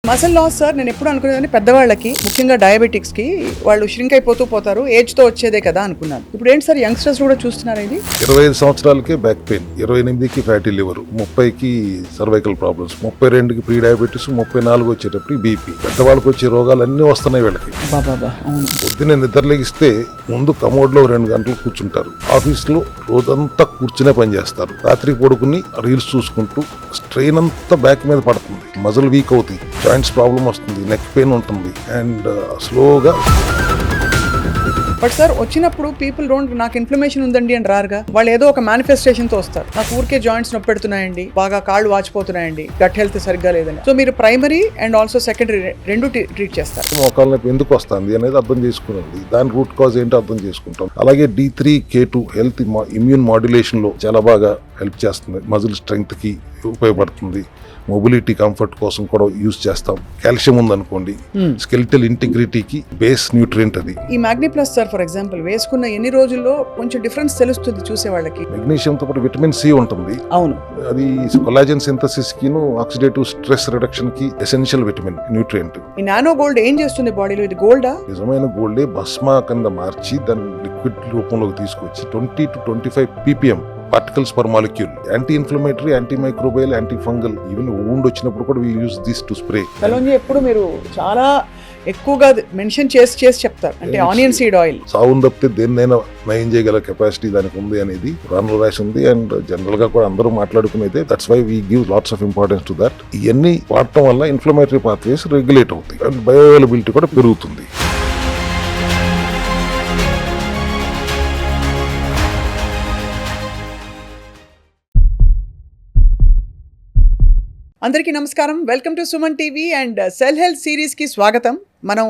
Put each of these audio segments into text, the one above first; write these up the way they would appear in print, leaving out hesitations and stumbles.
Muscle loss sir నేను ఎప్పుడు అనుకునేదాన్ని పెద్దవాళ్ళకి ముఖ్యంగా డయాబెటిక్స్కి వాళ్ళు ష్రింక్ అయిపోతూ పోతారు, ఏజ్తో వచ్చేదే కదా అనుకున్నాను. ఇప్పుడు ఏంటి సార్ యంగ్స్టర్స్ కూడా చూస్తున్నారు ఇది? 25 సంవత్సరాలకే బ్యాక్ పెయిన్, 28కి ఫ్యాటీ లివర్, 30కి సర్వైకల్ ప్రాబ్లమ్స్, 32కి ప్రీ డయాబెటీస్, 34 వచ్చేటప్పుడు బీపీ. పెద్దవాళ్ళకి వచ్చే రోగాలు అన్నీ వస్తున్నాయి వీళ్ళకి. పొద్దున్నే నిద్రలేగిస్తే ముందు కమోడ్లో 2 గంటలు కూర్చుంటారు, ఆఫీస్లో రోజంతా కూర్చునే పని చేస్తారు, రాత్రి పడుకుని రీల్స్ చూసుకుంటూ స్ట్రెయిన్ అంతా బ్యాక్ మీద పడుతుంది, మజిల్ వీక్ అవుతాయి, జాయింట్స్ ప్రాబ్లం వస్తుంది, నెక్ పెయిన్ ఉంటుంది అండ్ స్లోగా. బట్ సార్ వచ్చినప్పుడు పీపుల్ డోంట్ నాకు ఇన్ఫ్లమేషన్ ఉందండి అని రారుగా, వాళ్ళు ఏదో ఒక మేనిఫెస్టేషన్తో వస్తారు, నాకు ఊరికే జాయింట్స్ నొప్పి పెడుతున్నాయండి, బాగా కాళ్ళు వాచిపోతున్నాయండి, గట్ హెల్త్ సరిగ్గా లేదని. సో మీరు ప్రైమరీ అండ్ ఆల్సో సెకండరీ రెండు ట్రీట్ చేస్తారు. మోకాళ్ళ నొప్పి ఎందుకు వస్తుంది అనేది అర్థం చేసుకునండి, దాని రూట్ కాజ్ ఏంటో అర్థం చేసుకుంటాం. అలాగే D3K2 హెల్త్ ఇమ్యూన్ మాడ్యులేషన్ లో చాలా బాగా హెల్ప్ చేస్తుంది, మజిల్ స్ట్రెంగ్త్ కి ఉపయోగపడుతుంది, మొబిలిటీ కంఫర్ట్ కోసం కూడా యూజ్ చేస్తాం. కాల్షియం ఉందనుకోండి, స్కెలిటల్ ఇంటిగ్రిటీకి బేస్ న్యూట్రియంట్ అది. ఈ మ్యాగ్నీప్లస్ సార్ ఫర్ ఎగ్జాంపుల్ వేసుకున్న ఎన్ని రోజుల్లో కొంచెం డిఫరెన్స్ తెలుస్తుంది చూసే వాళ్ళకి? మెగ్నీషియంతో పాటు విటమిన్ సి ఉంటుంది. అవును, అది కొలాజన్ సింథసిస్ కి ఆక్సిడేటివ్ స్ట్రెస్ రిడక్షన్ కి ఎసెన్షియల్ విటమిన్ న్యూట్రియంట్. ఈ నానో గోల్డ్ ఏం చేస్తుంది బాడీలో? ఇది గోల్డా? నిజమైన గోల్డే భస్మా కింద మార్చి దాన్ని లిక్విడ్ రూపంలోకి తీసుకొచ్చి 20 to 25 ppm particles per molecule, anti inflammatory, anti microbial, anti fungal, even wound వచ్చినప్పుడు కూడా we use this to spray. Kalonji ఎప్పుడు మీరు చాలా ఎక్కువగా మెన్షన్ చేసి చెప్తారు, అంటే ఆనియన్ సీడ్ ఆయిల్. సాగుని తప్పితే దేన్నైనా నయం చేయగల కెపాసిటీ దానికి ఉంది అనేది పురాణంలో రాసి ఉంది అండ్ జనరల్ గా కూడా అందరూ మాట్లాడుకునేదే. That's why we give lots of importance to that. ఇవన్నీ వాడటం వల్ల ఇన్ఫ్లమేటరీ పాత్వేస్ రెగ్యులేట్ అవుతాయి అండ్ బయో అవైలబిలిటీ కూడా పెరుగుతుంది. అందరికీ నమస్కారం, welcome to Suman TV and cell health సిరీస్కి స్వాగతం. మనం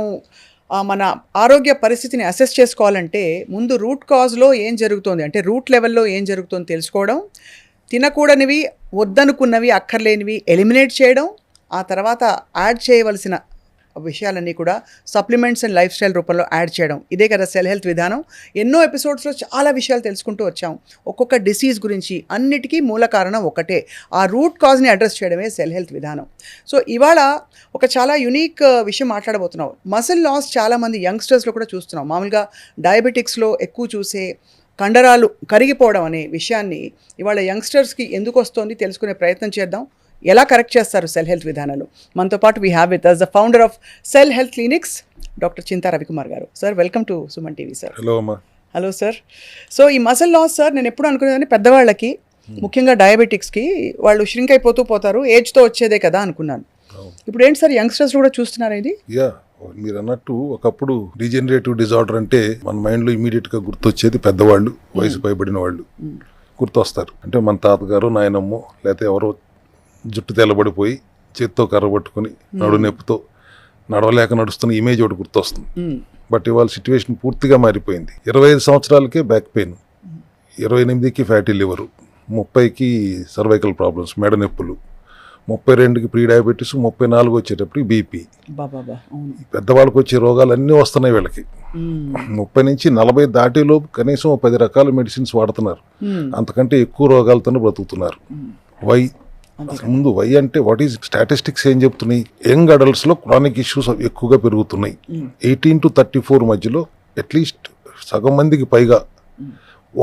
మన ఆరోగ్య పరిస్థితిని అసెస్ చేసుకోవాలంటే ముందు రూట్ కాజ్లో ఏం జరుగుతోంది, అంటే రూట్ లెవెల్లో ఏం జరుగుతుందో తెలుసుకోవడం, తినకూడనివి, వద్దనుకున్నవి, అక్కర్లేనివి ఎలిమినేట్ చేయడం, ఆ తర్వాత యాడ్ చేయవలసిన విషయాలన్నీ కూడా సప్లిమెంట్స్ అండ్ లైఫ్ స్టైల్ రూపంలో యాడ్ చేయడం. ఇదే కదా సెల్ హెల్త్ విధానం. ఎన్నో ఎపిసోడ్స్లో చాలా విషయాలు తెలుసుకుంటూ వచ్చాం, ఒక్కొక్క డిసీజ్ గురించి. అన్నిటికీ మూల కారణం ఒకటే, ఆ రూట్ కాజ్ని అడ్రస్ చేయడమే సెల్ హెల్త్ విధానం. సో ఇవాళ ఒక చాలా యునీక్ విషయం మాట్లాడబోతున్నాం. మసిల్ లాస్ చాలామంది యంగ్స్టర్స్లో కూడా చూస్తున్నాం. మామూలుగా డయాబెటిక్స్లో ఎక్కువ చూసే కండరాలు కరిగిపోవడం అనే విషయాన్ని ఇవాళ యంగ్స్టర్స్కి ఎందుకు వస్తోంది తెలుసుకునే ప్రయత్నం చేద్దాం. ఎలా కరెక్ట్ చేస్తారు సెల్ హెల్త్ విధానాలు? మనతో పాటు we have with us the founder of cell health clinics, doctor Chinta Ravikumar గారు. Sir welcome to Suman TV. Sir hello అమ్మా. Hello sir. సో ఈ మసిల్ లాస్ సార్ నేను ఎప్పుడు అనుకునేదాన్ని పెద్దవాళ్ళకి ముఖ్యంగా డయాబెటిక్స్కి వాళ్ళు ష్రింక్ అయిపోతూ పోతారు, ఏజ్తో వచ్చేదే కదా అనుకున్నాను. ఇప్పుడు ఏంటి సార్ యంగ్స్టర్స్ కూడా చూస్తున్నారు ఇది? మీరు అన్నట్టు ఒకప్పుడు డీజనరేటివ్ డిజార్డర్ అంటే మన మైండ్లో ఇమీడియట్ గా గుర్తొచ్చేది పెద్దవాళ్ళు, వయసు పైబడిన వాళ్ళు గుర్తొస్తారు. అంటే మన తాతగారు, నాయనమ్మో, లేకపోతే ఎవరో జుట్టు తెల్లబడిపోయి చేత్తో కర్ర పట్టుకుని నడు నొప్పితో నడవలేక నడుస్తున్న ఇమేజ్ ఒకటి గుర్తొస్తుంది. బట్ ఇవాళ సిచ్యువేషన్ పూర్తిగా మారిపోయింది. 25 సంవత్సరాలకే బ్యాక్ పెయిన్, 28కి ఫ్యాటీ లివరు, 30కి సర్వైకల్ ప్రాబ్లమ్స్, మెడ నొప్పులు, 32కి ప్రీ డయాబెటీస్, 34 వచ్చేటప్పుడు బీపీ. పెద్దవాళ్ళకి వచ్చే రోగాలు అన్నీ వస్తున్నాయి వీళ్ళకి. 30 నుంచి 40 దాటిలోపు కనీసం 10 రకాల మెడిసిన్స్ వాడుతున్నారు, అంతకంటే ఎక్కువ రోగాలతోనే బ్రతుకుతున్నారు. వై ముందు వై అంటే వాట్ ఈజ్ స్టాటిస్టిక్స్ ఏం చెప్తున్నాయి? యంగ్ అడల్ట్స్ లో క్రానిక్ ఇష్యూస్ ఎక్కువగా పెరుగుతున్నాయి. 18 to 34 మధ్యలో అట్లీస్ట్ సగం మందికి పైగా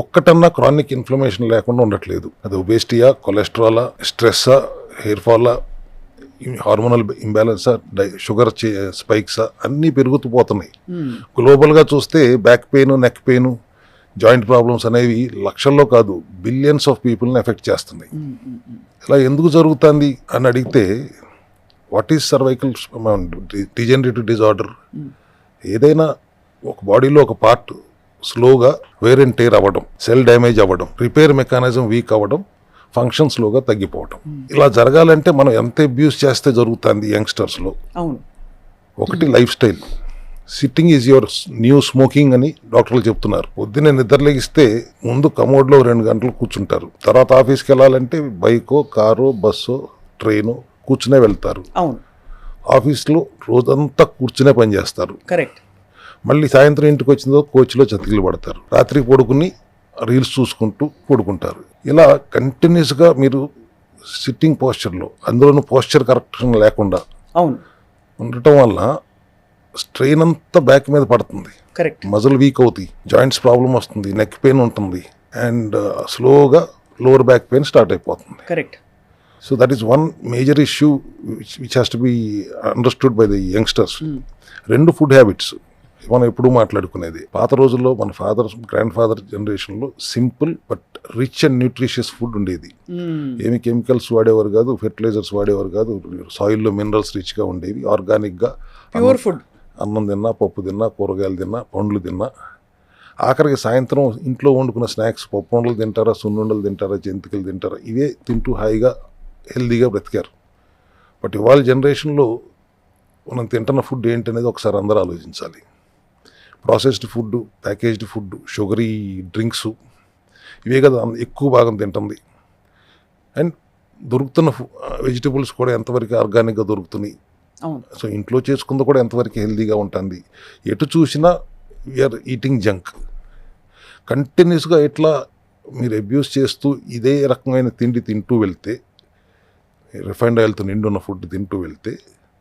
ఒక్కటన్నా క్రానిక్ ఇన్ఫ్లమేషన్ లేకుండా ఉండట్లేదు. అది ఒబేసిటీయా, కొలెస్ట్రాలా, స్ట్రెస్సా, హెయిర్ ఫాలా, హార్మోనల్ ఇంబ్యాలెన్సా, షుగర్ స్పైక్సా, అన్నీ పెరుగుతూ పోతున్నాయి. గ్లోబల్గా చూస్తే back pain, neck pain, joint problems అనేవి లక్షల్లో కాదు బిలియన్స్ ఆఫ్ పీపుల్ని ఎఫెక్ట్ చేస్తున్నాయి. ఇలా ఎందుకు జరుగుతుంది అని అడిగితే, what is cervical degenerative disorder? ఏదైనా ఒక బాడీలో ఒక పార్ట్ స్లోగా వేర్ అండ్ టేర్ అవ్వడం, సెల్ డ్యామేజ్ అవ్వడం, రిపేర్ మెకానిజం వీక్ అవ్వడం, ఫంక్షన్ స్లోగా తగ్గిపోవడం. ఇలా జరగాలంటే మనం ఎంత అబ్యూస్ చేస్తే జరుగుతుంది యంగ్స్టర్స్లో? ఒకటి life style. Sitting is your new smoking అని డాక్టర్లు చెప్తున్నారు. పొద్దున్నే నిద్రలేగిస్తే ముందు కమోడ్లో 2 గంటలు కూర్చుంటారు, తర్వాత ఆఫీస్కి వెళ్ళాలంటే బైకో, కారో, బస్సో, ట్రైనో కూర్చునే వెళ్తారు. ఆఫీస్లో రోజంతా కూర్చునే పని చేస్తారు. కరెక్ట్. మళ్ళీ సాయంత్రం ఇంటికి వచ్చిందో కోచ్లో చతికిలు పడతారు, రాత్రి పడుకుని రీల్స్ చూసుకుంటూ పడుకుంటారు. ఇలా కంటిన్యూస్గా మీరు సిట్టింగ్ పోస్చర్లో, అందులోనూ పోస్చర్ కరెక్షన్ లేకుండా ఉండటం వల్ల స్ట్రెయిన్ అంతా బ్యాక్ మీద పడుతుంది, కరెక్ట్. మజిల్ వీక్ అవుతాయి, జాయింట్స్ ప్రాబ్లం వస్తుంది, నెక్ పెయిన్ ఉంటుంది, అండ్ స్లోగా లోవర్ బ్యాక్ పెయిన్ స్టార్ట్ అయిపోతుంది. Correct. So that is one major issue which has to be understood by the youngsters. రెండు ఫుడ్ హ్యాబిట్స్ మనం ఎప్పుడూ మాట్లాడుకునేది. పాత రోజుల్లో మన గ్రాండ్ ఫాదర్ జనరేషన్లో simple but rich and nutritious food ఉండేది. ఏమి కెమికల్స్ వాడేవారు కాదు, ఫెర్టిలైజర్స్ వాడేవారు కాదు, సాయిల్లో మినరల్స్ రిచ్గా ఉండేవి, ఆర్గానిక్గా ప్యూర్ ఫుడ్. అన్నం తిన్నా, పప్పు తిన్నా, కూరగాయలు తిన్నా, పండ్లు తిన్నా. ఆఖరికి సాయంత్రం ఇంట్లో వండుకున్న స్నాక్స్, పప్పు ఉండలు తింటారా, సున్నుండలు తింటారా, జంతికలు తింటారా, ఇవే తింటూ హాయిగా హెల్దీగా బ్రతికారు. బట్ ఇవాళ జనరేషన్లో మనం తింటున్న ఫుడ్ ఏంటనేది ఒకసారి అందరూ ఆలోచించాలి. Processed food, packaged food, sugary drinks, ఇవే కదా ఎక్కువ భాగం తింటుంది. అండ్ దొరుకుతున్న వెజిటబుల్స్ కూడా ఎంతవరకు ఆర్గానిక్గా దొరుకుతున్నాయి, సో ఇంట్లో చేసుకుంది కూడా ఎంతవరకు హెల్దీగా ఉంటుంది. ఎటు చూసినా వీఆర్ ఈటింగ్ జంక్. కంటిన్యూస్గా ఇట్లా మీరు అబ్యూస్ చేస్తూ ఇదే రకమైన తిండి తింటూ వెళ్తే, రిఫైన్డ్ ఆయిల్తో నిండున్న ఫుడ్ తింటూ వెళ్తే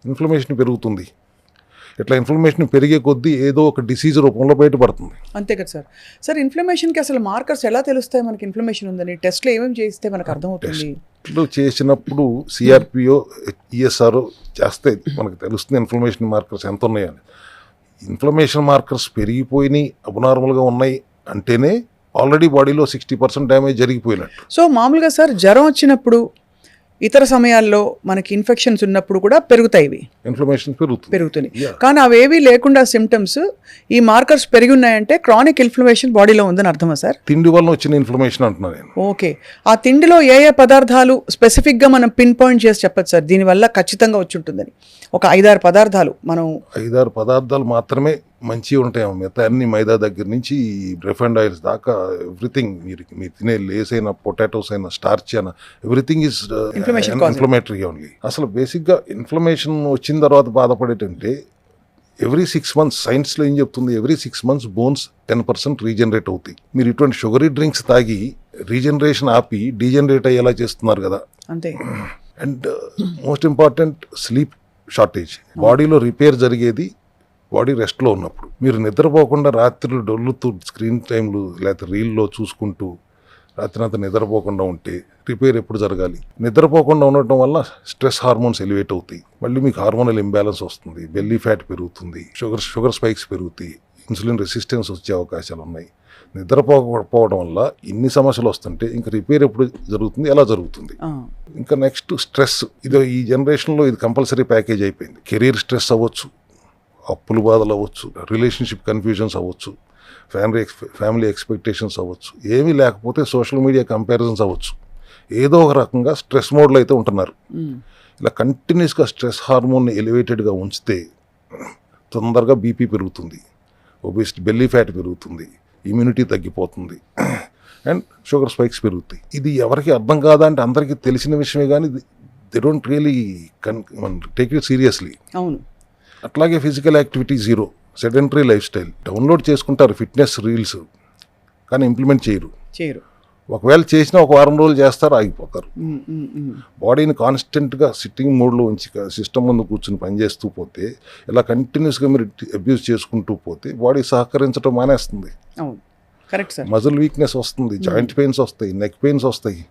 ఇన్ఫ్లమేషన్ పెరుగుతుంది. ఇట్లా ఇన్ఫ్లమేషన్ పెరిగే కొద్దీ ఏదో ఒక డిసీజ్ రూపంలో బయటపడుతుంది. అంతే కదా సార్. సార్, ఇన్ఫ్లమేషన్కి అసలు మార్కర్స్ ఎలా తెలుస్తాయి మనకి ఇన్ఫ్లమేషన్ ఉందని? టెస్ట్లో ఏమేమి చేస్తే మనకు అర్థమవుతుంది? టెస్ట్లు చేసినప్పుడు సిఆర్పిఓ, ఈఎస్ఆర్ఓ చేస్తే మనకు తెలుస్తుంది ఇన్ఫ్లమేషన్ మార్కర్స్ ఎంత ఉన్నాయని. ఇన్ఫ్లమేషన్ మార్కర్స్ పెరిగిపోయినాయి, అబ్నార్మల్గా ఉన్నాయి అంటేనే ఆల్రెడీ బాడీలో 60% డ్యామేజ్ జరిగిపోయినట్టు. సో మామూలుగా సార్, జ్వరం వచ్చినప్పుడు, ఇతర సమయాల్లో మనకి ఇన్ఫెక్షన్స్ ఉన్నప్పుడు కూడా పెరుగుతాయి, ఇన్ఫ్లమేషన్ పెరుగుతుంది. కానీ అవేవి లేకుండా సిమ్టమ్స్, ఈ మార్కర్స్ పెరిగి ఉన్నాయంటే క్రానిక్ ఇన్ఫ్లమేషన్ బాడీలో ఉందని అర్థమా సార్? తిండి వల్ల వచ్చిన ఇన్ఫ్లమేషన్ అంటున్నా నేను. ఓకే. ఆ తిండిలో ఏ ఏ పదార్థాలు స్పెసిఫిక్గా మనం పిన్ పాయింట్ చేసి చెప్పచ్చు సార్, దీనివల్ల ఖచ్చితంగా వచ్చి ఉంటుందని? ఒక 5-6 పదార్థాలు, మనం 5-6 పదార్థాలు మాత్రమే మంచిగా ఉంటాయి. మిగతా అన్ని మైదా దగ్గర నుంచి రిఫైన్డ్ ఆయిల్స్ దాకా ఎవ్రీథింగ్, మీరు తినే లేస్ అయినా, పొటాటోస్ అయినా, స్టార్చ్ అయినా, ఎవ్రీథింగ్ ఈజ్ ఇన్ఫ్లమేటరీ ఓన్లీ. అసలు బేసిక్గా ఇన్ఫ్లమేషన్ వచ్చిన తర్వాత బాధపడేటంటే ఎవ్రీ 6 months, సైన్స్లో ఏం చెప్తుంది, ఎవ్రీ 6 months బోన్స్ 10% రీజనరేట్ అవుతాయి. మీరు ఇటువంటి షుగరీ డ్రింక్స్ తాగి రీజనరేషన్ ఆపి డీజనరేట్ అయ్యేలా చేస్తున్నారు కదా. అంతే. And most important, sleep shortage. బాడీలో రిపేర్ జరిగేది బాడీ రెస్ట్లో ఉన్నప్పుడు. మీరు నిద్రపోకుండా రాత్రులు డొల్లుతూ స్క్రీన్ టైంలు లేకపోతే రీల్లో చూసుకుంటూ రాత్రంతా నిద్రపోకుండా ఉంటే రిపేర్ ఎప్పుడు జరగాలి? నిద్రపోకుండా ఉండటం వల్ల స్ట్రెస్ హార్మోన్స్ ఎలివేట్ అవుతాయి, మళ్ళీ మీకు హార్మోనల్ ఇంబ్యాలెన్స్ వస్తుంది, బెల్లీ ఫ్యాట్ పెరుగుతుంది, షుగర్ స్పైక్స్ పెరుగుతాయి, ఇన్సులిన్ రెసిస్టెన్స్ వచ్చే అవకాశాలు ఉన్నాయి. నిద్రపోకపోవడం వల్ల ఇన్ని సమస్యలు వస్తుంటే ఇంకా రిపేర్ ఎప్పుడు జరుగుతుంది, ఎలా జరుగుతుంది? ఇంకా నెక్స్ట్ స్ట్రెస్. ఇది ఈ జనరేషన్లో ఇది కంపల్సరీ ప్యాకేజ్ అయిపోయింది. కెరీర్ స్ట్రెస్ అవ్వచ్చు, అప్పుల బాధలు అవ్వచ్చు, రిలేషన్షిప్ కన్ఫ్యూజన్స్ అవ్వచ్చు, ఫ్యామిలీ ఎక్స్పెక్టేషన్స్ అవ్వచ్చు, ఏమీ లేకపోతే సోషల్ మీడియా కంపారిజన్స్ అవ్వచ్చు. ఏదో ఒక రకంగా స్ట్రెస్ మోడ్లో అయితే ఉంటున్నారు. ఇలా కంటిన్యూస్గా స్ట్రెస్ హార్మోన్ని ఎలివేటెడ్గా ఉంచితే తొందరగా బీపీ పెరుగుతుంది, ఒబేసిటీ, బెల్లీ ఫ్యాట్ పెరుగుతుంది, ఇమ్యూనిటీ తగ్గిపోతుంది, అండ్ షుగర్ స్పైక్స్ పెరుగుతాయి. ఇది ఎవరికి అర్థం కాదా అంటే అందరికీ తెలిసిన విషయమే, కానీ they don't really take it seriously. అవును. అట్లాగే physical activity zero, sedentary life style. Download చేసుకుంటారు ఫిట్నెస్ రీల్స్, కానీ ఇంప్లిమెంట్ చేయరు. ఒకవేళ చేసినా ఒక వారం రోజులు చేస్తారు, ఆగిపోతారు. బాడీని కాన్స్టెంట్గా సిట్టింగ్ మోడ్లో ఉంచి సిస్టమ్ ముందు కూర్చుని పనిచేస్తూ పోతే, ఇలా కంటిన్యూస్గా మీరు అబ్యూస్ చేసుకుంటూ పోతే బాడీ సహకరించడం మానేస్తుంది. మజిల్ వీక్నెస్ వస్తుంది, జాయింట్ పెయిన్స్ వస్తాయి, నెక్ పెయిన్స్ వస్తాయి.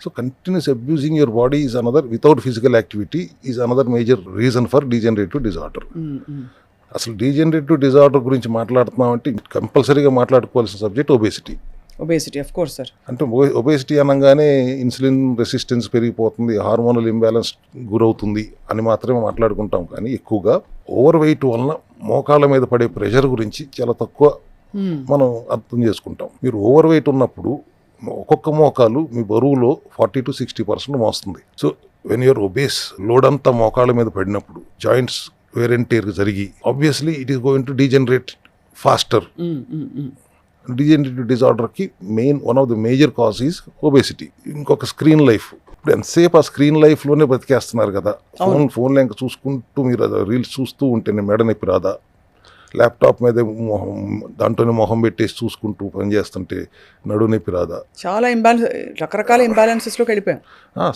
So continuous abusing your body is another, without physical activity is another major reason for degenerative disorder. అసలు డీజనరేటివ్ డిజార్డర్ గురించి మాట్లాడుతున్నామంటే కంపల్సరీగా మాట్లాడుకోవాల్సిన subject obesity. Of course sir. అంటే ఒబేసిటీ అనగానే ఇన్సులిన్ రెసిస్టెన్స్ పెరిగిపోతుంది, హార్మోనల్ ఇంబ్యాలెన్స్ గురవుతుంది అని మాత్రమే మాట్లాడుకుంటాం. కానీ ఎక్కువగా ఓవర్ వెయిట్ వలన మోకాళ్ళ మీద పడే ప్రెషర్ గురించి చాలా తక్కువ మనం అర్థం చేసుకుంటాం. మీరు ఓవర్ వెయిట్ ఉన్నప్పుడు ఒక్కొక్క మోకాలు మీ బరువులో 40 to 60% మోస్తుంది. So when you're obese, load అంతా మోకాళ్ళ మీద పడినప్పుడు జాయింట్స్ వేర్ అండ్ టేర్ జరిగి obviously it is going to degenerate faster. Degenerative డిజార్డర్కి one of the major cause is obesity. ఇంకొక స్క్రీన్ లైఫ్. ఇప్పుడు ఎంతసేపు ఆ స్క్రీన్ లైఫ్లోనే బతికేస్తున్నారు కదా. ఫోన్లో ఇంకా చూసుకుంటూ మీరు రీల్స్ చూస్తూ ఉంటేనే మెడ నొప్పి రాదా, ల్యాప్టాప్ మీద దాంట్లోనే మొహం పెట్టేసి చూసుకుంటూ పని చేస్తుంటే నడు నొప్పి రాదా? చాలా రకరకాల ఇంబ్యాలెన్సెస్లోకి వెళ్ళిపోయాం.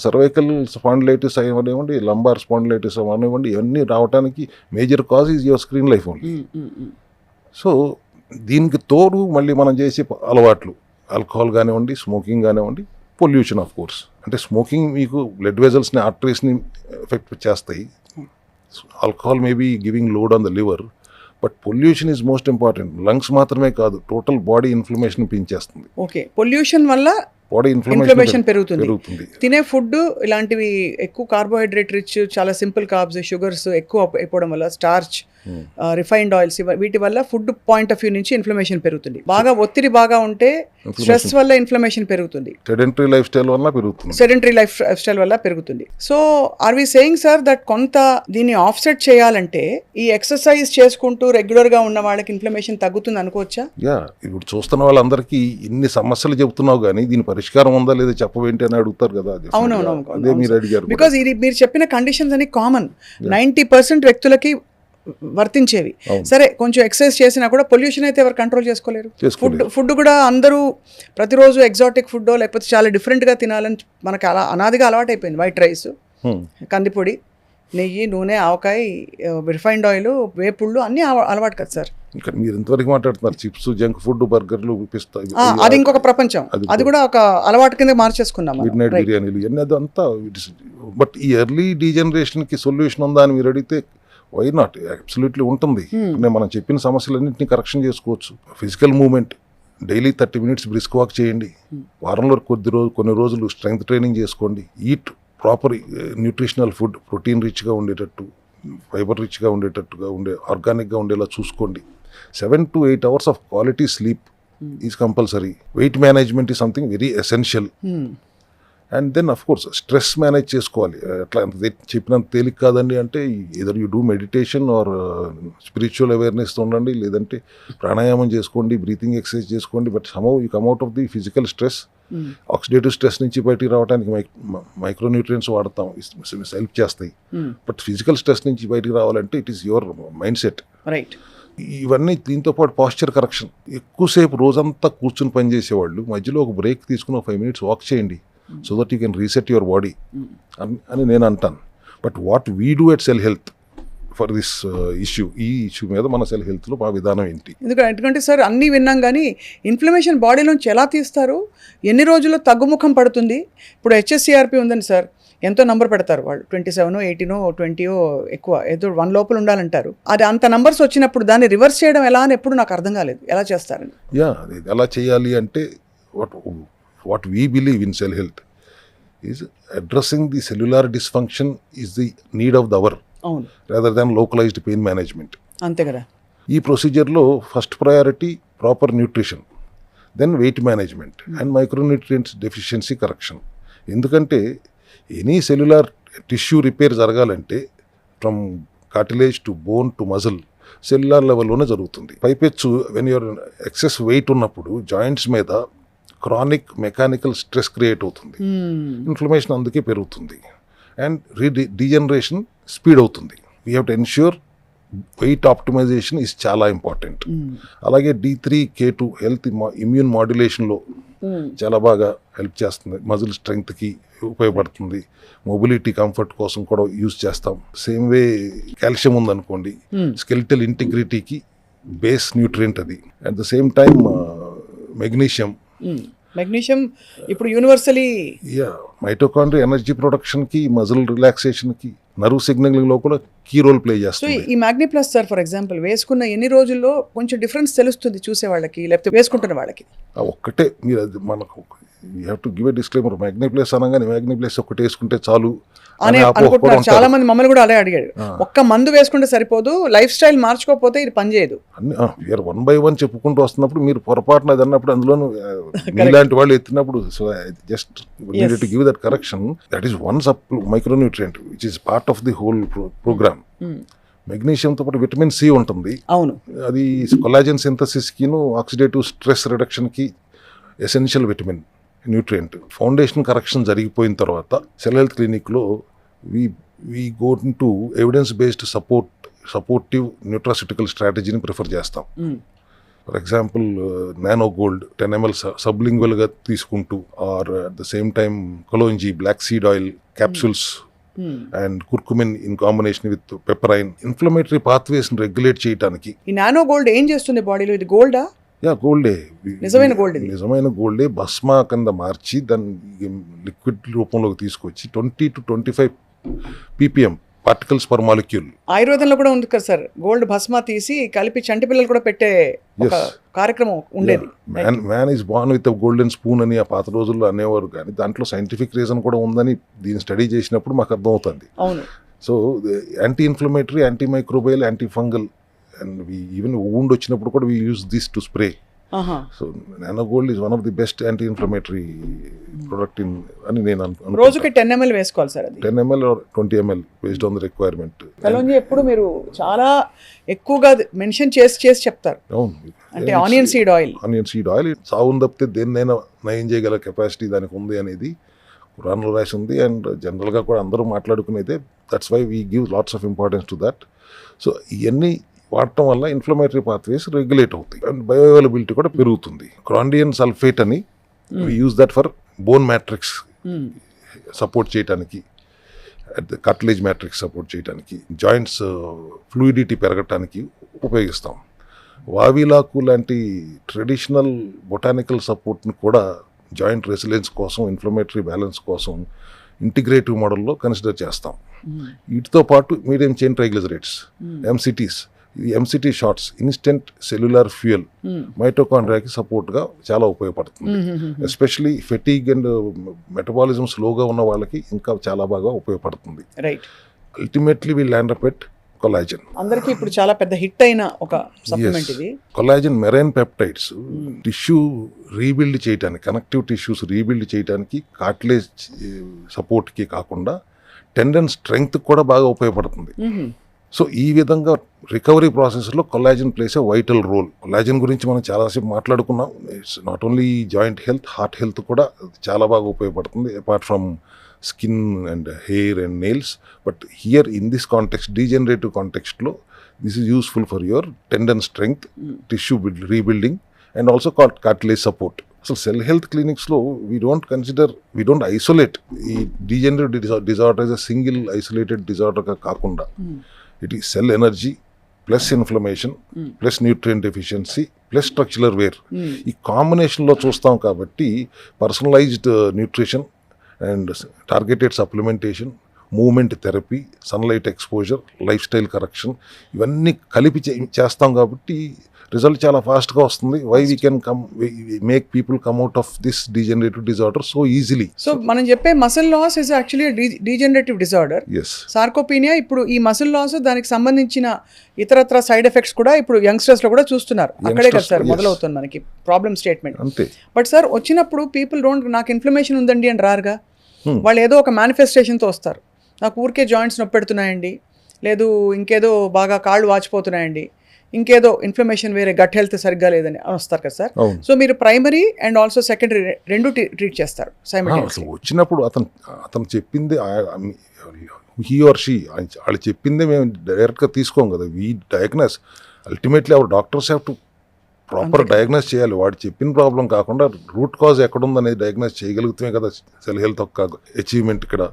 సర్వైకల్ స్పాండిలైటిస్ అవనివ్వండి, లంబార్ స్పాండిలైటిస్ అవనివ్వండి, ఇవన్నీ రావడానికి major cause is your screen life only. So దీనికి తోడు మళ్ళీ మనం చేసే అలవాట్లు, ఆల్కహాల్ కానివ్వండి, స్మోకింగ్ కానివ్వండి, పొల్యూషన్ ఆఫ్ కోర్స్. అంటే స్మోకింగ్ మీకు బ్లడ్ వెజల్స్ని, ఆర్టరీస్ని ఎఫెక్ట్ చేస్తాయి. Alcohol may be giving load on the liver, but pollution is most important. Lungs మాత్రమే కాదు, టోటల్ బాడీ ఇన్ఫ్లమేషన్ పెంచేస్తుంది. ఓకే, పొల్యూషన్ వల్ల బాడీ ఇన్ఫ్లమేషన్ పెరుగుతుంది. తినే ఫుడ్ ఇలాంటివి ఎక్కువ కార్బోహైడ్రేట్ రిచ్, చాలా సింపుల్ కార్బ్స్, షుగర్స్ ఎక్కువ అయిపోవడం వల్ల, స్టార్చ్, రిఫైన్డ్ ఆయిల్స్, వీటి వల్ల ఫుడ్ పాయింట్ ఆఫ్ వ్యూ నుంచి ఇన్ఫ్లమేషన్ పెరుగుతుంది. బాగా ఒత్తిడి బాగా ఉంటే స్ట్రెస్ వల్ల ఇన్ఫ్లమేషన్ పెరుగుతుంది. సెడెంటరీ లైఫ్ స్టైల్ వల్ల పెరుగుతుంది. So are we saying sir that కొంత దీన్ని ఆఫ్సెట్ చేయాలంటే ఈ ఎక్సర్సైజ్ చేసుకుంటూ రెగ్యులర్ గా ఉన్న వాళ్ళకి ఇన్ఫ్లమేషన్ తగ్గుతుంది అనుకోవచ్చా? ఇప్పుడు చూస్తున్న వాళ్ళందరికీ ఇన్ని సమస్యలు చెబుతున్నావు కానీ దీని పరిష్కారం ఉందా లేదా చెప్పవేంటి అని అడుగుతారు కదా. అదే మీరు అడిగారు. బికాజ్ ఇది మీరు చెప్పిన కండిషన్స్ అన్ని కామన్, 90% వ్యక్తులకి వర్తించేవి. సరే, కొంచెం ఎక్సర్సైజ్ చేసినా కూడా పొల్యూషన్ అయితే ఎవరు కంట్రోల్ చేసుకోలేరు. ఫుడ్ కూడా అందరూ ప్రతిరోజు ఎగ్జాటిక్ ఫుడ్ లేకపోతే చాలా డిఫరెంట్గా తినాలని మనకు అలా అనాదిగా అలవాటు అయిపోయింది. వైట్ రైస్, కందిపొడి, నెయ్యి, నూనె, ఆవకాయ, రిఫైన్డ్ ఆయిల్, వేపుళ్ళు అన్నీ అలవాటు కదా సార్. ఇంకా మీరు ఇంతవరకు మాట్లాడుతున్నారు చిప్స్, జంక్ ఫుడ్, బర్గర్లు, పిస్తా, అది ఇంకొక ప్రపంచం. అది కూడా ఒక అలవాటు కింద మార్చేసుకున్నాం. మిడ్ నైట్ బిర్యానీలు ఇవన్నీ అదంతా. బట్ ఈ ఎర్లీ డీజనరేషన్కి సొల్యూషన్ ఉందా అని మీరు అడిగితే వై నాట్, అబ్సల్యూట్లీ ఉంటుంది. మనం చెప్పిన సమస్యలన్నింటినీ కరెక్షన్ చేసుకోవచ్చు. Physical movement, daily 30 minutes brisk walk చేయండి. వారంలో కొన్ని రోజులు స్ట్రెంగ్త్ ట్రైనింగ్ చేసుకోండి. Eat proper nutritional food, protein రిచ్గా ఉండేటట్టు, ఫైబర్ రిచ్గా ఉండేటట్టుగా ఆర్గానిక్గా ఉండేలా చూసుకోండి. 7 to 8 hours of quality sleep is compulsory. Weight management is something very essential. And then of course stress manage చేసుకోవాలి. అట్లా చెప్పినంత తేలిక కాదండి. అంటే either you do meditation or spiritual awareness ఉండండి, లేదంటే ప్రాణాయామం చేసుకోండి, బ్రీతింగ్ ఎక్సర్సైజ్ చేసుకోండి. But somehow you come out of the physical stress. Oxidative stress నుంచి బయటికి రావడానికి మైక్రోన్యూట్రియంట్స్ వాడతాం, హెల్ప్ చేస్తాయి. బట్ ఫిజికల్ స్ట్రెస్ నుంచి బయటికి రావాలంటే it is your mind set. Right. ఇవన్నీ దీంతో పాటు పాస్చర్ కరెక్షన్. ఎక్కువసేపు రోజంతా కూర్చుని పనిచేసేవాళ్ళు మధ్యలో ఒక బ్రేక్ తీసుకుని 5 minutes వాక్ చేయండి, so that you can reset your body అని నేను అంటాను. But what we do at cell health for this issue, ఈ ఇష్యూ మీద మన సెల్ హెల్త్లో మా విధానం ఏంటి? ఎందుకంటే సార్ అన్నీ విన్నాం కానీ ఇన్ఫ్లమేషన్ బాడీలోంచి ఎలా తీస్తారు, ఎన్ని రోజుల్లో తగ్గుముఖం పడుతుంది? ఇప్పుడు HSCRP ఉందండి సార్, ఎంతో నంబర్ పెడతారు వాళ్ళు, 27, 18, 20 ఎక్కువ, ఏదో 1 లోపల ఉండాలంటారు. అది అంత నంబర్స్ వచ్చినప్పుడు దాన్ని రివర్స్ చేయడం ఎలా అని ఎప్పుడు నాకు అర్థం కాలేదు. ఎలా చేస్తారని? ఎలా చేయాలి అంటే what we believe in cell health is addressing the cellular dysfunction is the need of the hour rather than localized pain management. అంతే కదా. ఈ ప్రొసీజర్లో first priority proper nutrition, then weight management and micronutrients deficiency correction. ఎందుకంటే any cellular tissue repair జరగాలంటే from cartilage to bone to muscle cellular లెవెల్లోనే జరుగుతుంది. పైపెచ్చు when your excess weight ఉన్నప్పుడు జాయింట్స్ మీద క్రానిక్ మెకానికల్ స్ట్రెస్ క్రియేట్ అవుతుంది, inflammation అందుకే పెరుగుతుంది, అండ్ డీజనరేషన్ స్పీడ్ అవుతుంది. We have to ensure weight optimization is చాలా ఇంపార్టెంట్. అలాగే D3K2 హెల్త్ ఇమ్యూన్ మాడ్యులేషన్లో చాలా బాగా హెల్ప్ చేస్తుంది, మజిల్ స్ట్రెంగ్త్కి ఉపయోగపడుతుంది, మొబిలిటీ కంఫర్ట్ కోసం కూడా యూజ్ చేస్తాం. సేమ్ వే కాల్షియం ఉందనుకోండి, స్కెలిటల్ ఇంటిగ్రిటీకి బేస్ న్యూట్రియంట్ అది. At the same time magnesium ఇప్పుడు యూనివర్సలీ మైటోకాండ్రియా ఎనర్జీ ప్రొడక్షన్కి, మజిల్ రిలాక్సేషన్కి, నర్వ్ సిగ్నలింగ్లో కూడా కీ రోల్ ప్లే చేస్తుంది. ఈ Magni Plus sir for example వేసుకున్న ఎన్ని రోజుల్లో కొంచెం డిఫరెన్స్ తెలుస్తుంది చూసే వాళ్ళకి, లేకపోతే వేసుకుంటున్న వాళ్ళకి? ఒక్కటే మీరు అది మనకు you have to give a disclaimer. Magni Plus అనగానే మ్యాగ్నీ ప్లస్ ఒకటి వేసుకుంటే చాలు అని అనుకుంటున్నారు చాలా మంది. మమ్మల్ని కూడా అదే అడిగాడు, ఒక్క మందు వేసుకుంటే సరిపోదు, లైఫ్ స్టైల్ మార్చుకోకపోతే ఇది పనిచేయదు. వీఆర్ 1 by 1 చెప్పుకుంటూ వస్తున్నప్పుడు మీరు పొరపాటున అది అన్నప్పుడు అందులోనూ ఇలాంటి వాళ్ళు ఎత్తినప్పుడు so just need to give that correction. That is one micronutrient which is part of the whole program. మెగ్నీషియంతో పాటు విటమిన్ సి ఉంటుంది. అవును, అది కొలాజన్ సింథసిస్కి, ఆక్సిడేటివ్ స్ట్రెస్ రిడక్షన్కి essential vitamin nutrient. Foundation correction జరిగిపోయిన తర్వాత సెల్ హెల్త్ క్లినిక్లో we go to evidence based support supportive nutraceutical స్ట్రాటజీని ప్రిఫర్ చేస్తాం. For example nano gold 10 ml సబ్లింగ్వల్గా తీసుకుంటూ, or at the same time కొలోంజీ black seed oil capsules and curcumin in combination with piperine inflammatory పాత్వేస్ని regulate చేయడానికి. ఈ nano gold ఏం చేస్తుంది బాడీలో? ఇది గోల్డా? గోల్డే, నిజమైన గోల్డ్ ఇది. నిజమైన గోల్డే భస్మా కింద మార్చి దాన్ని లిక్విడ్ రూపంలోకి తీసుకొచ్చి 20 to 25 ppm particles per molecule. ఆయుర్వేదంలో కూడా ఉంది కదా సార్, గోల్డ్ భస్మా తీసి కలిపి చంటి పిల్లలు కూడా పెట్టే ఒక కార్యక్రమం ఉండేది. Man is born with golden spoon అని ఆ పాత రోజుల్లో అనేవారు, కానీ దాంట్లో సైంటిఫిక్ రీజన్ కూడా ఉందని దీన్ని స్టడీ చేసినప్పుడు మాకు అర్థమవుతుంది. అవును. So anti inflammatory, anti microbial, anti fungal, and even wound వచ్చినప్పుడు కూడా we use this to spray. So nano gold is one of the best anti inflammatory product అని నేను అనుకుంటున్నాను. రోజుకి 10 ml వేసుకోవాలి సార్. అది 10 ml or 20 ml based on the requirement. Kalonji ఎప్పుడు మీరు చాలా ఎక్కువగా మెన్షన్ చేసి చెప్తారు. అవును, అంటే onion seed oil. Onion seed oil సాగుని తప్పితే దేన్నైనా నయం చేయగల కెపాసిటీ దానికి ఉంది అనేది ఖురాన్లో రాసి ఉంది. అండ్ జనరల్గా కూడా అందరూ మాట్లాడుకునేదే. That's why we give lots of importance to that. So ఇవన్నీ వాడటం వల్ల ఇన్ఫ్లమేటరీ పాత్వేస్ రెగ్యులేట్ అవుతాయి అండ్ బయోఅవైలబిలిటీ కూడా పెరుగుతుంది. క్రాండియన్ సల్ఫేట్ అని use that for bone matrix support చేయడానికి, కట్లేజ్ మ్యాట్రిక్స్ సపోర్ట్ చేయడానికి, జాయింట్స్ ఫ్లూయిడిటీ పెరగటానికి ఉపయోగిస్తాం. వావిలాకు లాంటి ట్రెడిషనల్ బొటానికల్ సపోర్ట్ని కూడా జాయింట్ రెసిలెన్స్ కోసం, ఇన్ఫ్లమేటరీ బ్యాలెన్స్ కోసం ఇంటిగ్రేటివ్ మోడల్లో కన్సిడర్ చేస్తాం. వీటితో పాటు మీడియం చైన్ ట్రైగ్లిజరైడ్స్, ఎంసిటీస్, ఈ MCT shorts instant cellular fuel మైటోకాండ్రియాకి సపోర్ట్గా చాలా ఉపయోగపడుతుంది. ఎస్పెషలీ ఫెటీగ్ అండ్ మెటబాలిజం స్లోగా ఉన్న వాళ్ళకి ఇంకా చాలా బాగా ఉపయోగపడుతుంది. Ultimately will land up at collagen. అందరికీ ఇప్పుడు చాలా పెద్ద హిట్ అయిన ఒక సప్లిమెంట్ ఇది. Collagen marine peptides tissue rebuild చేయడానికి, కనెక్టివ్ టిష్యూస్ రీబిల్డ్ చేయడానికి, కార్టిలేజ్ సపోర్ట్కి కాకుండా టెండన్ స్ట్రెంగ్త్ కూడా బాగా ఉపయోగపడుతుంది. సో ఈ విధంగా రికవరీ ప్రాసెస్లో collagen plays a vital role. Collagen గురించి మనం చాలాసేపు మాట్లాడుకున్నాం. It's not only joint health, heart health కూడా చాలా బాగా ఉపయోగపడుతుంది, apart from skin and hair and nails. But here in this context, degenerative కాంటెక్స్ట్లో, this is useful for your tendon strength, tissue rebuilding and also cartilage support. అసలు cell health క్లినిక్స్లో we don't isolate ఈ degenerative disorder as a single isolated డిజార్డర్గా కాకుండా, it ఈ cell energy plus inflammation plus nutrient deficiency plus structural wear, ఈ కాంబినేషన్లో చూస్తాం. కాబట్టి personalised nutrition and targeted supplementation, movement therapy, sunlight exposure, life style correction, ఇవన్నీ కలిపి చేస్తాం. కాబట్టి రిజల్ట్ చాలా ఫాస్ట్గా వస్తుంది. Why we can make people come out of this degenerative disorder so easily. So మనం చెప్పే muscle loss is actually degenerative disorder. Sarcopenia. ఇప్పుడు ఈ మసిల్ లాస్, దానికి సంబంధించిన ఇతరత్ర సైడ్ ఎఫెక్ట్స్ కూడా ఇప్పుడు యంగ్స్టర్స్ లో కూడా చూస్తున్నారు. అక్కడే కదా సార్ మొదలవుతుంది మనకి ప్రాబ్లమ్ స్టేట్మెంట్. అంతే. బట్ సార్ వచ్చినప్పుడు పీపుల్ డోంట్, నాకు ఇన్ఫ్లమేషన్ ఉందండి అని రారుగా. వాళ్ళు ఏదో ఒక మేనిఫెస్టేషన్తో వస్తారు. నాకు ఊరికే జాయింట్స్ నొప్పి పెడుతున్నాయండి, లేదు ఇంకేదో బాగా కాళ్ళు వాచిపోతున్నాయండి, ఇంకేదో ఇన్ఫ్లమేషన్, వేరే గట్ హెల్త్ సరిగ్గా లేదని వస్తారు కదా సార్. సో మీరు ప్రైమరీ అండ్ ఆల్సో సెకండరీ రెండు ట్రీట్ చేస్తారు సైమల్టేనియస్లీ. వచ్చినప్పుడు అతను చెప్పింది, హీ ఆర్ షీ వాళ్ళు చెప్పిందే మేము డైరెక్ట్గా తీసుకోం కదా. We diagnose, ultimately hour doctors have to proper diagnose చేయాలి. వాడు చెప్పిన ప్రాబ్లం కాకుండా రూట్ కాజ్ ఎక్కడుందనేది డయాగ్నోస్ చేయగలుగుతామే కదా సెల్ హెల్త్ ఒక అచీవ్మెంట్ ఇక్కడ.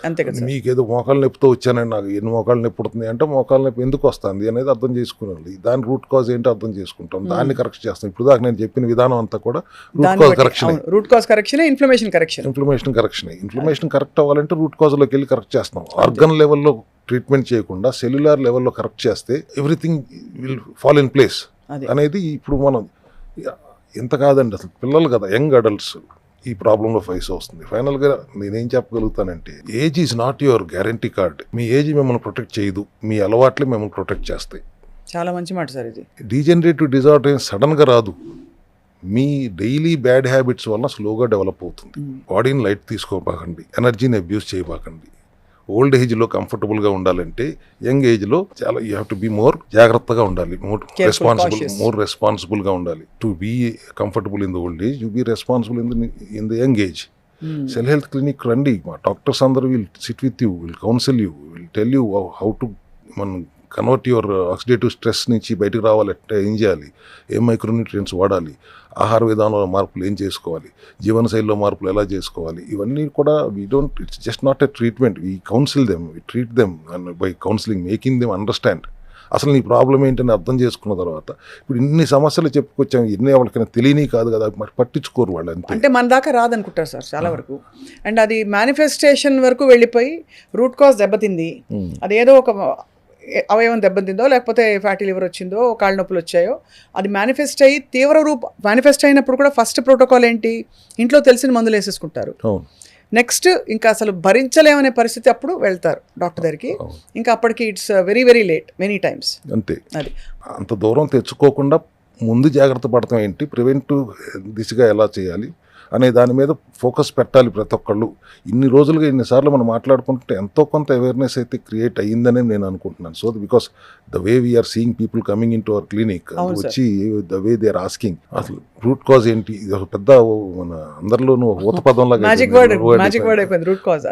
అంతే కదా. మీకేదో మోకాలు నొప్పితో వచ్చానండి, నాకు ఎన్ని మోకాలు నొప్పి పుడుతుంది అంటే మోకాలు నొప్పి ఎందుకు వస్తుంది అనేది అర్థం చేసుకునేది. దాని రూట్ కాజ్ ఏంటో అర్థం చేసుకుంటాం, దాన్ని కరెక్ట్ చేస్తాం. ఇప్పుడు దాకా నేను చెప్పిన విధానం అంతా కూడా root cause correction. Root cause correction, inflammation correction. Inflammation correct అవ్వాలంటే రూట్ కాజ్లోకి వెళ్ళి కరెక్ట్ చేస్తాం. ఆర్గన్ లెవెల్లో ట్రీట్మెంట్ చేయకుండా సెల్యులార్ లెవెల్లో కరెక్ట్ చేస్తే everything will fall in place అనేది. ఇప్పుడు మనం ఎంత కాదండి, అసలు పిల్లలు కదా, యంగ్ అడల్ట్స్ ఈ ప్రాబ్లంలో ఫేస్ వస్తుంది. ఫైనల్గా నేనేం చెప్పగలుగుతానంటే, age is not your guarantee card. మీ ఏజ్ మిమ్మల్ని ప్రొటెక్ట్ చేయదు, మీ అలవాట్లే మిమ్మల్ని ప్రొటెక్ట్ చేస్తాయి. చాలా మంచి మాట సార్ ఇది. డీజనరేటివ్ డిజార్డర్ ఏం సడన్గా రాదు, మీ డైలీ బ్యాడ్ హ్యాబిట్స్ వల్ల స్లోగా డెవలప్ అవుతుంది. బాడీని లైట్ తీసుకోబాకండి, ఎనర్జీని అబ్యూస్ చేయబాకండి. ఓల్డ్ ఏజ్లో కంఫర్టబుల్గా ఉండాలంటే యంగ్ ఏజ్లో చాలా you have to be more జాగ్రత్తగా ఉండాలి, మోర్ రెస్పాన్సిబుల్గా ఉండాలి. To be comfortable in the old age, you be responsible in the young age. Cell health clinic రండి, మా డాక్టర్స్ అందరూ will sit with you, will counsel you, will tell you how to మనం convert your oxidative stress నుంచి బయటకు రావాలంటే ఏం చేయాలి, ఏం మైక్రోన్యూట్రియంట్స్ వాడాలి, ఆహార విధానంలో మార్పులు ఏం చేసుకోవాలి, జీవనశైలిలో మార్పులు ఎలా చేసుకోవాలి, ఇవన్నీ కూడా it's just not a treatment, we counsel them, we treat them and by counselling making them understand అసలు నీ ప్రాబ్లం ఏంటని అర్థం చేసుకున్న తర్వాత ఇప్పుడు ఇన్ని సమస్యలు చెప్పుకొచ్చాము, ఎన్ని వాళ్ళకైనా తెలియని కాదు కదా, మరి పట్టించుకోరు వాళ్ళు అంతే. అంటే మన దాకా రాదనుకుంటారు సార్ చాలా వరకు. అండ్ అది మేనిఫెస్టేషన్ వరకు వెళ్ళిపోయి రూట్ కాజ్ దెబ్బతింది, అదేదో ఒక అవయవం దెబ్బతిందో లేకపోతే ఫ్యాటీ లివర్ వచ్చిందో కాళ్ళ నొప్పులు వచ్చాయో అది మేనిఫెస్ట్ అయ్యి మేనిఫెస్ట్ అయినప్పుడు కూడా ఫస్ట్ ప్రోటోకాల్ ఏంటి, ఇంట్లో తెలిసిన మందులు వేసేసుకుంటారు. నెక్స్ట్ ఇంకా అసలు భరించలేమనే పరిస్థితి అప్పుడు వెళ్తారు డాక్టర్ దగ్గరికి. ఇంకా అప్పటికి it's very very late many times. అంతే, అది అంత దూరం తెచ్చుకోకుండా ముందు జాగ్రత్త పడతాం ఏంటి, ప్రివెంటివ్ దిశగా ఎలా చేయాలి అనే దాని మీద ఫోకస్ పెట్టాలి ప్రతి ఒక్కళ్ళు. ఇన్ని రోజులుగా ఇన్నిసార్లు మనం మాట్లాడుకుంటే ఎంతో కొంత అవేర్నెస్ అయితే క్రియేట్ అయ్యిందని నేను అనుకుంటున్నాను. So because the way we're seeing people coming in to our clinic వచ్చి the way they are asking అసలు రూట్ కాజ్ ఏంటి, ఇది ఒక పెద్ద మన అందరిలోనూ ఊత పదం లాగా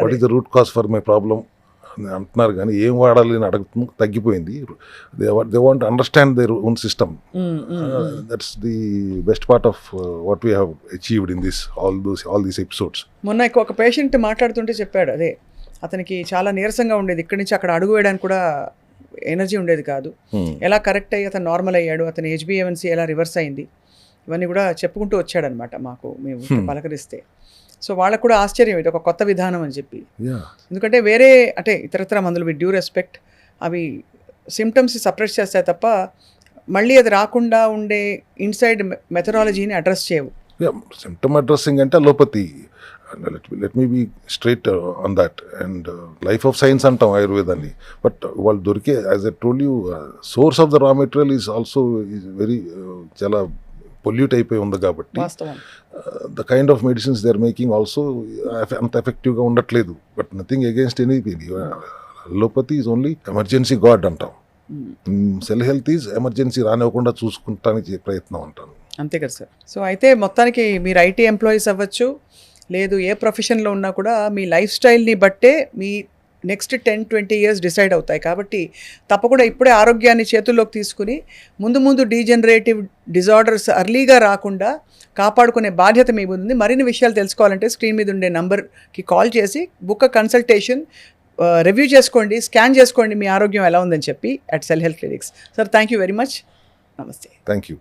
what is the root cause for my problem అంటున్నారు, కానీ ఏం వాడాలి అని అడగటం తగ్గిపోయింది. They want understand their own system. That's the best part of what we have achieved in this all these episodes. మొన్న ఒక పేషెంట్ మాట్లాడుతుంటే చెప్పాడు, అదే అతనికి చాలా నీరసంగా ఉండేది, ఇక్కడి నుంచి అక్కడ అడుగు వేయడానికి కూడా ఎనర్జీ ఉండేది కాదు, ఎలా కరెక్ట్ అయ్యి అతను నార్మల్ అయ్యాడు, అతని HbA1c ఎలా రివర్స్ అయింది, ఇవన్నీ కూడా చెప్పుకుంటూ వచ్చాడనమాట మాకు మేము పలకరిస్తే. సో వాళ్ళకు కూడా ఆశ్చర్యం, ఇది ఒక కొత్త విధానం అని చెప్పి. ఎందుకంటే వేరే అంటే ఇతరత్ర మందులు విత్ డ్యూ రెస్పెక్ట్ అవి సిమ్టమ్స్ సప్రెస్ చేస్తాయి తప్ప మళ్ళీ అది రాకుండా ఉండే ఇన్సైడ్ మెథడాలజీని అడ్రస్ చేయవు. సిమ్టమ్ అడ్రస్సింగ్ అంటే allopathy. Let me be straight on that. And life of science అంటాం ఆయుర్వేదాన్ని, బట్ వాళ్ళు దొరికే as I told you source of the raw material is also is very చాలా పొల్యూట్ అయిపోయి ఉంది కాబట్టి the kind of medicines they are making also అంత ఎఫెక్టివ్గా ఉండట్లేదు. But nothing against anything. Allopathy is only emergency God అంటాం, cell health is emergency రానివ్వకుండా చూసుకుంటానికి ప్రయత్నం అంటాను. అంతే కదా సార్. సో అయితే మొత్తానికి మీరు IT ఎంప్లాయీస్ అవ్వచ్చు, లేదు ఏ ప్రొఫెషన్లో ఉన్నా కూడా మీ లైఫ్ స్టైల్ని బట్టే మీ నెక్స్ట్ 10-20 years డిసైడ్ అవుతాయి. కాబట్టి తప్పకుండా ఇప్పుడే ఆరోగ్యాన్ని చేతుల్లోకి తీసుకుని ముందు డీజనరేటివ్ డిజార్డర్స్ అర్లీగా రాకుండా కాపాడుకునే బాధ్యత మీ ఉంది. మరిన్ని విషయాలు తెలుసుకోవాలంటే స్క్రీన్ మీద ఉండే నంబర్కి కాల్ చేసి బుక్ కన్సల్టేషన్, రివ్యూ చేసుకోండి, స్కాన్ చేసుకోండి మీ ఆరోగ్యం ఎలా ఉందని చెప్పి at cell health clinics. Sir thank you very much. నమస్తే. Thank you.